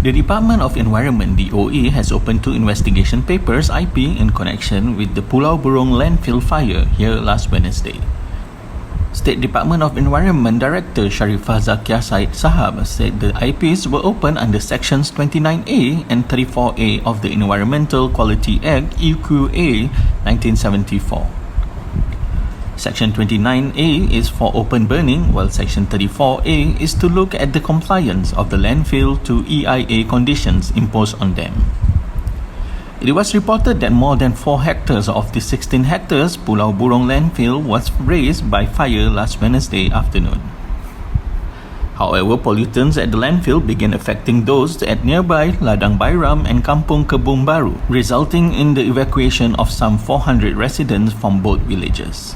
The Department of Environment DoE has opened 2 investigation papers IP in connection with the Pulau Burung landfill fire here last Wednesday. State Department of Environment Director Sharifah Zakiah Syed Sahab said the IPs were opened under Sections 29A and 34A of the Environmental Quality Act EQA 1974. Section 29A is for open burning, while Section 34A is to look at the compliance of the landfill to EIA conditions imposed on them. It was reported that more than 4 hectares of the 16 hectares Pulau Burung landfill was razed by fire last Wednesday afternoon. However, pollutants at the landfill began affecting those at nearby Ladang Byram and Kampung Kebun, resulting in the evacuation of some 400 residents from both villages.